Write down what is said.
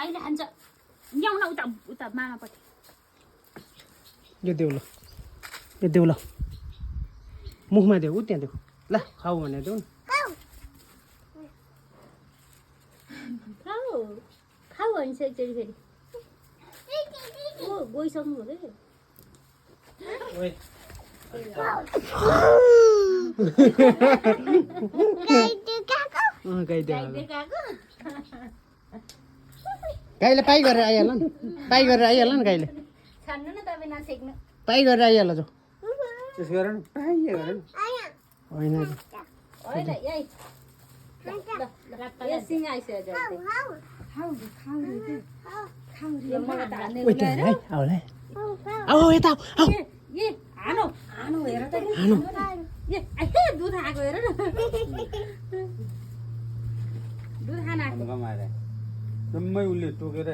अहिले हान्छ ल्याउन उता उता मामापट्टि यो देऊ ल यो देऊ ल मुखमा देऊ त्यहाँ देऊ ल खाऊ भने देऊ न खाऊ खाऊ भन्छ एकचोटि फेरि ओ गइसक्नु हो कि गाईले पाइ गरेर आइहाल्छ नि पाइ गरेर आइहाल्छ नि गाईले छान्नु न तपाईँ नसेक्नु पाइ गरेर आइहाल्छ जो त्यस गरेर पाइ गरेर होइन होइन यही यो सिङ आइसक्यो मलाई त हान्ने ओइ त्यहाँ है आऊ है आऊ यता आऊ ए हानो हानो हेर त ए दुध आएको हेर न दुध खान आएको जम्मै उसले टोकेर